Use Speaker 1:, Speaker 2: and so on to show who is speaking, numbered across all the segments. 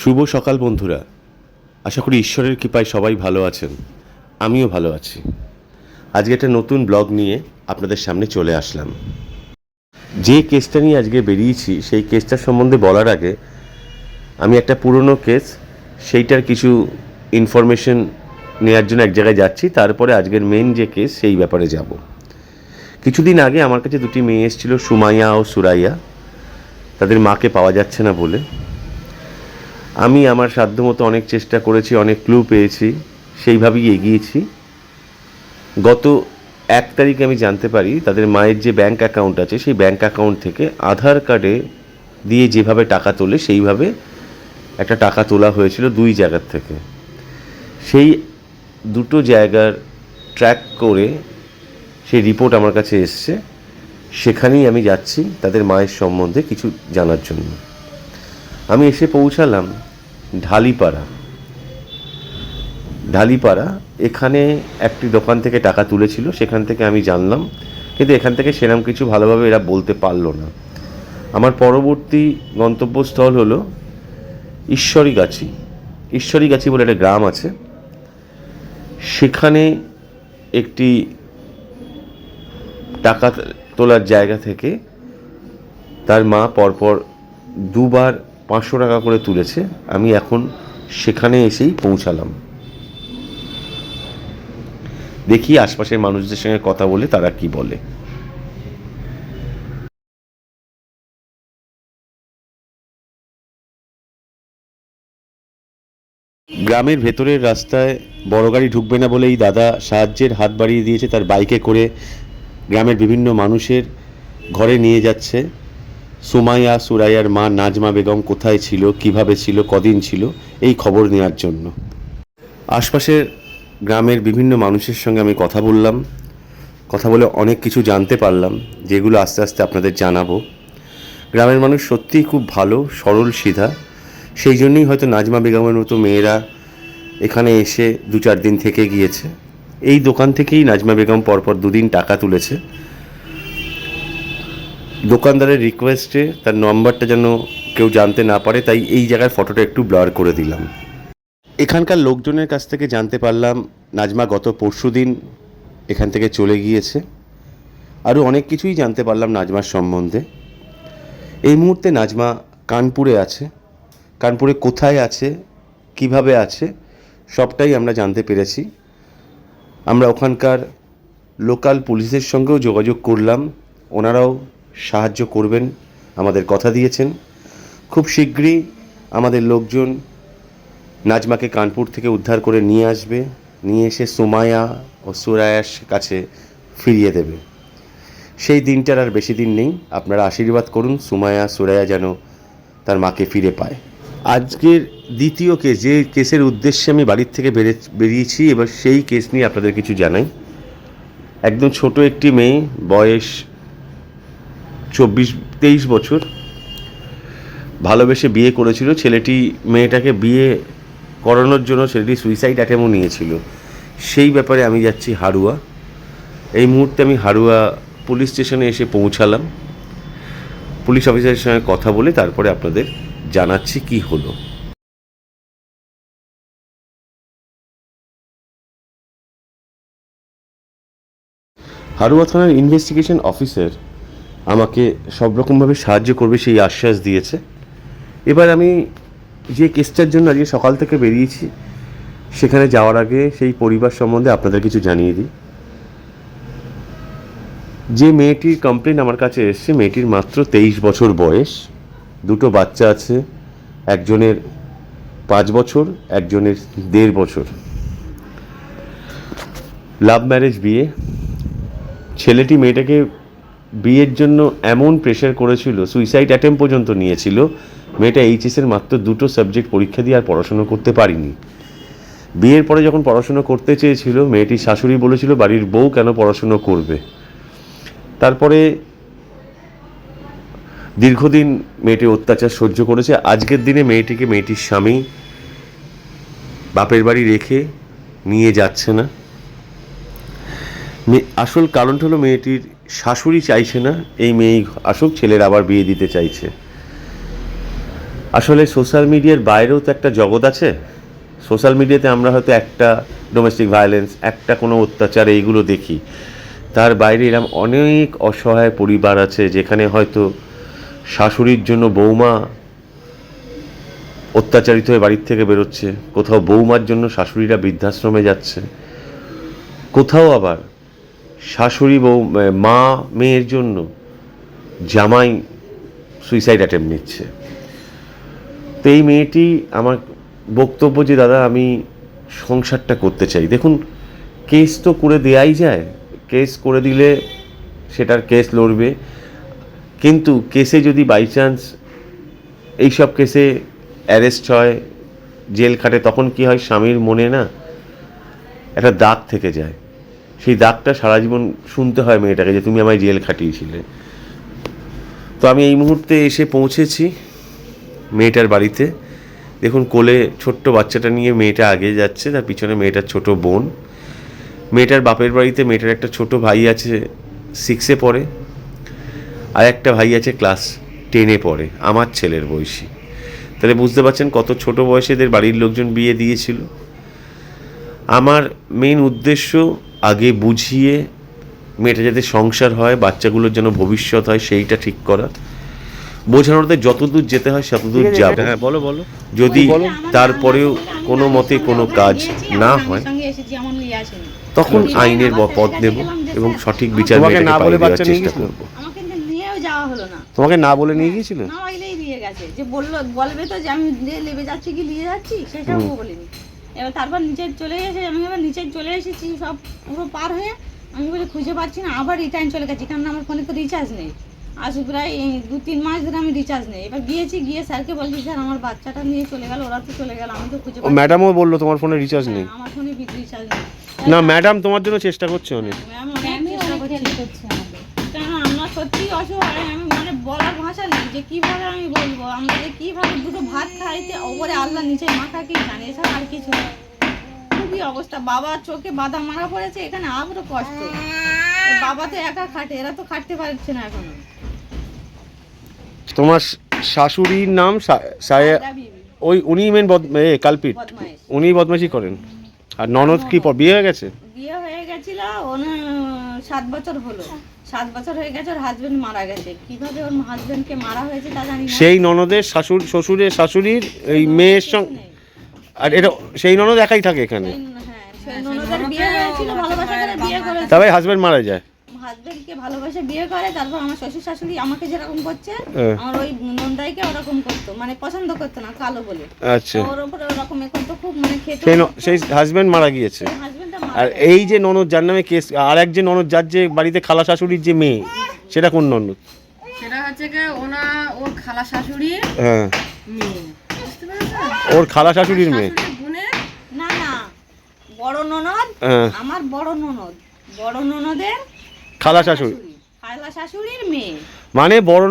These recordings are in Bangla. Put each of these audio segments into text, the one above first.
Speaker 1: শুভ সকাল বন্ধুরা। আশা করি ঈশ্বরের কৃপায় সবাই ভালো আছেন। আমিও ভালো আছি। আজকে একটা নতুন ব্লগ নিয়ে আপনাদের সামনে চলে আসলাম। যে কেসটা নিয়ে আজকে বেরিয়েছি সেই কেসটার সম্বন্ধে বলার আগে আমি একটা পুরনো কেস সেইটার কিছু ইনফরমেশন নেওয়ার জন্য এক জায়গায় যাচ্ছি। তারপরে আজকের মেন যে কেস সেই ব্যাপারে যাব। কিছুদিন আগে আমার কাছে দুটি মেয়ে এসেছিল, সুমাইয়া ও সুরাইয়া। তাদের মাকে পাওয়া যাচ্ছে না বলে আমি আমার সাধ্যমতো অনেক চেষ্টা করেছি, অনেক ক্লু পেয়েছি, সেইভাবেই এগিয়েছি। গত 1 তারিখে আমি জানতে পারি তাদের মায়ের যে ব্যাংক অ্যাকাউন্ট আছে সেই ব্যাংক অ্যাকাউন্ট থেকে আধার কার্ডে দিয়ে যেভাবে টাকা তোলে সেইভাবে একটা টাকা তোলা হয়েছিল 2 জায়গার থেকে। সেই দুটো জায়গার ট্র্যাক করে সেই রিপোর্ট আমার কাছে এসছে। সেখানেই আমি যাচ্ছি তাদের মায়ের সম্বন্ধে কিছু জানার জন্য। আমি এসে পৌঁছালাম ঢালিপাড়া। এখানে একটি দোকান থেকে টাকা তুলেছিল, সেখান থেকে আমি জানলাম, কিন্তু এখান থেকে সেরকম কিছু ভালোভাবে এরা বলতে পারলো না। আমার পরবর্তী গন্তব্যস্থল হলো ঈশ্বরীগাছি বলে একটা গ্রাম আছে। সেখানে একটি টাকা তোলার জায়গা থেকে তার মা পরপর 2 বার 500 টাকা করে তুলেছে। আমি এখন সেখানে এসেই পৌঁছালাম। দেখি আশপাশের মানুষদের সঙ্গে কথা বলে তারা কি বলে। গ্রামের ভেতরের রাস্তায় বড় গাড়ি ঢুকবে না বলেই দাদা সাহায্যের হাত বাড়িয়ে দিয়েছে। তার বাইকে করে গ্রামের বিভিন্ন মানুষের ঘরে নিয়ে যাচ্ছে। সুমাইয়া সুরাইয়ার মা নাজমা বেগম কোথায় ছিল, কিভাবে ছিল, কদিন ছিল, এই খবর নেওয়ার জন্য। আশপাশের গ্রামের বিভিন্ন মানুষের সঙ্গে আমি কথা বলে অনেক কিছু জানতে পারলাম, যেগুলো আস্তে আস্তে আপনাদের জানাবো। গ্রামের মানুষ সত্যিই খুব ভালো, সরল সিধা। সেই জন্যই হয়তো নাজমা বেগমের মতো মেয়েরা এখানে এসে 2-4 দিন থেকে গিয়েছে। এই দোকান থেকেই নাজমা বেগম পরপর 2 দিন টাকা তুলেছে। দোকানদারের রিকোয়েস্টে তার নম্বরটা যেন কেউ জানতে না পারে, তাই এই জায়গার ফটোটা একটু ব্লার করে দিলাম। এখানকার লোকজনের কাছ থেকে জানতে পারলাম নাজমা গত পরশুদিন এখান থেকে চলে গিয়েছে। আরও অনেক কিছুই জানতে পারলাম নাজমার সম্বন্ধে। এই মুহূর্তে নাজমা কানপুরে আছে। কানপুরে কোথায় আছে, কিভাবে আছে, সবটাই আমরা জানতে পেরেছি। আমরা ওখানকার লোকাল পুলিশের সঙ্গেও যোগাযোগ করলাম, ওনারাও সাহায্য করবেন, আমাদের কথা দিয়েছেন। খুব শীঘ্রই আমাদের লোকজন নাজমাকে কানপুর থেকে উদ্ধার করে নিয়ে আসবে, নিয়ে এসে সুমাইয়া ও সুরাইয়ার কাছে ফিরিয়ে দেবে। সেই দিনটার আর বেশি দিন নেই। আপনারা আশীর্বাদ করুন সুমাইয়া সুরাইয়া যেন তার মাকে ফিরে পায়। আজকের দ্বিতীয় কেস, যে কেসের উদ্দেশ্যে আমি বাড়ির থেকে বেরিয়েছি, এবার সেই কেস নিয়ে আপনাদের কিছু জানাই। একদম ছোট একটি মেয়ে, বয়স 24-23 বছর, ভালোবেসে বিয়ে করেছিল। ছেলেটি মেয়েটাকে বিয়ে করানোর জন্য ছেলেটি সুইসাইড অ্যাটেম্পও নিয়েছিল। সেই ব্যাপারে আমি যাচ্ছি হাড়ুয়া। এই মুহূর্তে আমি হাড়ুয়া পুলিশ স্টেশনে এসে পৌঁছালাম। পুলিশ অফিসারের সঙ্গে কথা বলে তারপরে আপনাদের জানাচ্ছি কি হলো। হাড়ুয়া থানার ইনভেস্টিগেশন অফিসার আমাকে সব রকমভাবে সাহায্য করবে সেই আশ্বাস দিয়েছে। এবার আমি যে কেসটার জন্য আজকে সকাল থেকে বেরিয়েছি সেখানে যাওয়ার আগে সেই পরিবার সম্বন্ধে আপনাদের কিছু জানিয়ে দিই। যে মেয়েটির কমপ্লেন আমার কাছে এসছে, মেয়েটির মাত্র 23 বছর বয়স, 2টো বাচ্চা আছে। একজনের 5 বছর, একজনের 1.5 বছর। লাভ ম্যারেজ বিয়ে। ছেলেটি মেয়েটাকে বিয়ের জন্য এমন প্রেশার করেছিল, সুইসাইড অ্যাটেম্প পর্যন্ত নিয়েছিল। মেয়েটা এইচএসের মাত্র 2টো সাবজেক্ট পরীক্ষা দিয়ে আর পড়াশুনো করতে পারিনি। বিয়ের পরে যখন পড়াশুনো করতে চেয়েছিল, মেয়েটির শাশুড়ি বলেছিল বাড়ির বউ কেন পড়াশুনো করবে। তারপরে দীর্ঘদিন মেয়েটি অত্যাচার সহ্য করেছে। আজকের দিনে মেয়েটির স্বামী বাপের বাড়ি রেখে নিয়ে যাচ্ছে না। আসল কারণটা হলো মেয়েটির শাশুড়ি চাইছে না এই মেয়ে আসুক, ছেলের আবার বিয়ে দিতে চাইছে। আসলে সোশ্যাল মিডিয়ার বাইরেও তো একটা জগৎ আছে। সোশ্যাল মিডিয়াতে আমরা হয়তো একটা ডোমেস্টিক ভায়োলেন্স, একটা কোনো অত্যাচার এইগুলো দেখি, তার বাইরে এরকম অনেক অসহায় পরিবার আছে যেখানে হয়তো শাশুড়ির জন্য বৌমা অত্যাচারিত হয়ে বাড়ির থেকে বেরোচ্ছে, কোথাও বৌমার জন্য শাশুড়িরা বৃদ্ধাশ্রমে যাচ্ছে, কোথাও আবার শাশুড়ি মা মেয়ের জন্য জামাই সুইসাইড অ্যাটেম্প নিচ্ছে। তো এই মেয়েটি আমার বক্তব্য যে দাদা আমি সংসারটা করতে চাই। দেখুন, কেস তো করে দেয়াই যায়, কেস করে দিলে সেটার কেস লড়বে, কিন্তু কেসে যদি বাই চান্স এইসব কেসে অ্যারেস্ট হয়, জেল খাটে, তখন কি হয়, স্বামীর মনে না একটা দাগ থেকে যায়। সেই দাগটা সারা জীবন শুনতে হয় মেয়েটাকে যে তুমি আমায় জেল খাটিয়েছিলে। তো আমি এই মুহূর্তে এসে পৌঁছেছি মেয়েটার বাড়িতে। দেখুন, কোলে ছোট্ট বাচ্চাটা নিয়ে মেয়েটা আগে যাচ্ছে, তার পিছনে মেয়েটার ছোট বোন। মেয়েটার বাপের বাড়িতে মেয়েটার একটা ছোট ভাই আছে, 6-এ পড়ে, আর একটা ভাই আছে ক্লাস 10-এ পড়ে, আমার ছেলের বয়সী। তাহলে বুঝতে পারছেন কত ছোট বয়সে এদের বাড়ির লোকজন বিয়ে দিয়েছিল। আমার মেন উদ্দেশ্য আগে বুঝিয়ে মেয়েটা যাতে সংসার হয়, বাচ্চাগুলোর যেন ভবিষ্যৎ হয়, সেইটা ঠিক করা। বোঝানোতে যতদূর যেতে হয় ততদূর যাবে। হ্যাঁ, বলো বলো। যদি তারপরেও কোনো মতে কোনো কাজ না হয় তখন আইনের পথ নেব এবং সঠিক বিচার
Speaker 2: না বলে বাচ্চা নিয়ে
Speaker 1: চেষ্টা করব।
Speaker 3: আমাকে নিয়েও যাওয়া হলো না,
Speaker 2: তোমাকে না বলে নিয়ে গিয়েছিল?
Speaker 3: না বলেই দিয়ে গেছে, যে বলবে তো যে আমি নেবে যাচ্ছি কি নিয়ে যাচ্ছি, সেসবও বলিনি। এবার তারপর নিচে চলে এসে আমি আবার নিচে চলে এসেছি, সব পুরো পার হয়ে আমি বলে খুঁজে পাচ্ছি না, আবার রিটার্ন চলে গেছি, কারণ আমার ফোনে তো রিচার্জ নেই। আজ প্রায় 2-3 মাস ধরে আমি রিচার্জ নেই। এবার গিয়েছি, গিয়ে স্যারকে বলছি স্যার আমার বাচ্চাটা নিয়ে চলে গেল, ওরা তো চলে গেল, আমি তো খুঁজে পাচ্ছি না।
Speaker 2: ম্যাডামও বললো তোমার ফোনে রিচার্জ নেই?
Speaker 3: আমার ফোনে রিচার্জ নেই।
Speaker 2: না, ম্যাডাম তোমার জন্য চেষ্টা করছে অনেক।
Speaker 3: ম্যাম অনেক চেষ্টা করছে আমাদের, কারণ আমরা সত্যি অসহায়। আমি মানে বলার ভাষা নেই যে কীভাবে আমি বলবো, আমরা যে কীভাবে দুটো ভাত খাইতে, ওপরে আল্লাহ নিচে মাথা কি জানে, এছাড়া আর কিছু না। খুবই অবস্থা, বাবার চোখে বাধা মারা পড়েছে, এখানে আরও কষ্ট। বাবা তো একা খাটে, এরা তো খাটতে পারছে না এখনো।
Speaker 2: তোমার শাশুড়ির নাম ওই উনি মেন কালপিট, উনি বদমাইশি করেন। আর ননদ কি বিয়ে হয়ে গেছে?
Speaker 3: বিয়ে হয়ে গেছিল, ওর 7 বছর হলো, 7 বছর হয়ে গেছে, ওর হাজবেন্ড মারা গেছে। কিভাবে ওর হাজবেন্ডকে মারা হয়েছে তা জানি না।
Speaker 2: সেই ননদের শ্বশুরের শাশুড়ির এই মেয়ের সঙ্গে, আর এটা সেই ননদ একাই থাকে এখানে?
Speaker 3: হ্যাঁ, সেই ননদের বিয়ে হয়েছিল, ভালোবাসা করে বিয়ে করেছে,
Speaker 2: তবে হাজবেন্ড মারা যায়।
Speaker 3: হাজবেন্ডকে ভালোবাসে বিয়ে করে, তারপর আমার শ্বশুর শাশুড়ি আমাকে যেরকম করছে, আমার ওই নন্দাইকে ওরকম করতো, মানে পছন্দ করতো না কালো বলে।
Speaker 2: আচ্ছা,
Speaker 3: ওর উপরে ওরকম করতো, খুব মানে খেতে।
Speaker 2: সেই হাজবেন্ড মারা গিয়েছে।
Speaker 3: হাজবেন্ডটা
Speaker 2: আর এই যে ননদ যার নামে কেস, আর এক যে ননদ যার যে বাড়িতে খালা শাশুড়ির যে মেয়ে, সেটা কোন ননদ?
Speaker 4: সেটা হচ্ছে কি ওর খালা শাশুড়ির
Speaker 2: হ্যাঁ,
Speaker 4: মেয়ে, বুঝতে পেরেছো?
Speaker 2: ওর খালা শাশুড়ির মেয়ে?
Speaker 3: না না, বড় ননদ, আমার বড় ননদ, বড় ননদের
Speaker 2: খালা শাশুড়ি,
Speaker 3: খালা শাশুড়ির মেয়ে।
Speaker 2: মানে বড়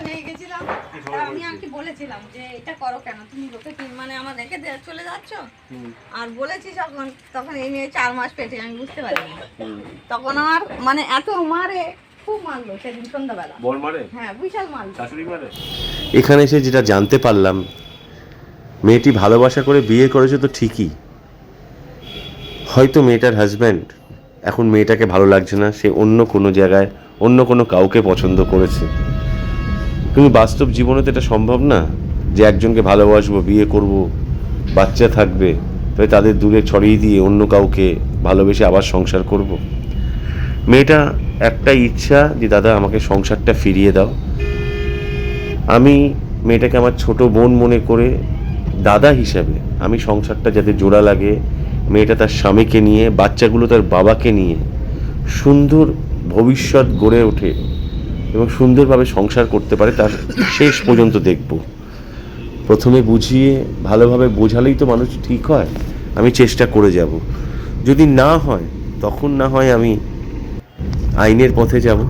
Speaker 3: হয়ে গেছিলাম, আমি আগে বলেছিলাম যে এটা করো কেন, তুমি লোকে মানে আমার রেখে চলে যাচ্ছ। আর বলেছি যখন, তখন এই মেয়ে 4 মাস পেটে, আমি বুঝতে পারিনি। তখন আমার মানে এত মারে, খুব মারলো সেদিন সন্ধ্যাবেলা।
Speaker 1: বল মারে?
Speaker 3: হ্যাঁ, বিশাল মারলো।
Speaker 1: শাশুড়ি মারে? এখানে এসে যেটা জানতে পারলাম, মেয়েটি ভালোবাসা করে বিয়ে করেছে তো ঠিকই, হয়তো মেয়েটার হাজব্যান্ড এখন মেয়েটাকে ভালো লাগছে না, সে অন্য কোনো জায়গায় অন্য কোনো কাউকে পছন্দ করেছে। কিন্তু বাস্তব জীবনে তো এটা সম্ভব না যে একজনকে ভালোবাসবো, বিয়ে করব, বাচ্চা থাকবে, তবে তাদের দূরে ছড়িয়ে দিয়ে অন্য কাউকে ভালোবেসে আবার সংসার করব। মেয়েটা একটাই ইচ্ছা যে দাদা আমাকে সংসারটা ফিরিয়ে দাও। আমি মেয়েটাকে আমার ছোট বোন মনে করে দাদা হিসাবে আমি সংসারটা যাতে জোড়া লাগে, মেয়েটা তার স্বামীকে নিয়ে, বাচ্চাগুলো তার বাবাকে নিয়ে সুন্দর ভবিষ্যৎ গড়ে ওঠে এবং সুন্দরভাবে সংসার করতে পারে, তার শেষ পর্যন্ত দেখব। প্রথমে বুঝিয়ে ভালোভাবে বোঝালেই তো মানুষ ঠিক হয়। আমি চেষ্টা করে যাব, যদি না হয় তখন না হয় আমি আইনের পথে যাব।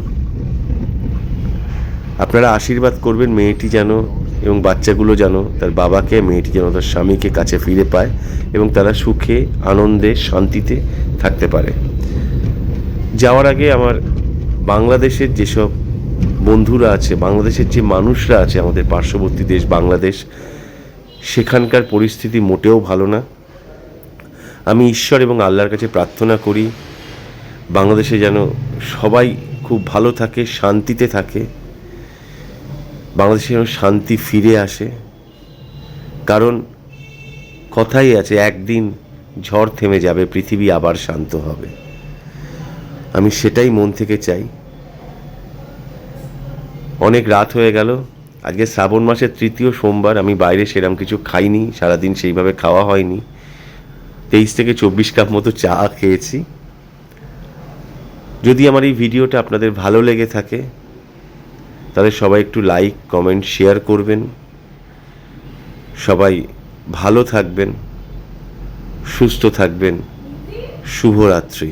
Speaker 1: আপনারা আশীর্বাদ করবেন মেয়েটি যেন এবং বাচ্চাগুলো যেন তার বাবাকে, মেয়েটি যেন তার স্বামীকে কাছে ফিরে পায় এবং তারা সুখে আনন্দে শান্তিতে থাকতে পারে। যাওয়ার আগে আমার বাংলাদেশের যেসব বন্ধুরা আছে, বাংলাদেশের যে মানুষরা আছে, আমাদের পার্শ্ববর্তী দেশ বাংলাদেশ, সেখানকার পরিস্থিতি মোটেও ভালো না। আমি ঈশ্বর এবং আল্লাহর কাছে প্রার্থনা করি বাংলাদেশে যেন সবাই খুব ভালো থাকে, শান্তিতে থাকে, বাংলাদেশে যেন শান্তি ফিরে আসে। কারণ কথাই আছে, একদিন ঝড় থেমে যাবে, পৃথিবী আবার শান্ত হবে। আমি সেটাই মন থেকে চাই। অনেক রাত হয়ে গেল, আজকে শ্রাবণ মাসের 3য় সোমবার। আমি বাইরে সেরকম কিছু খাইনি, সারাদিন সেইভাবে খাওয়া হয়নি। 23 থেকে 24 কাপ মতো চা খেয়েছি। যদি আমার এই ভিডিওটা আপনাদের ভালো লেগে থাকে তাহলে সবাই একটু লাইক, কমেন্ট, শেয়ার করবেন। সবাই ভালো থাকবেন, সুস্থ থাকবেন। শুভরাত্রি।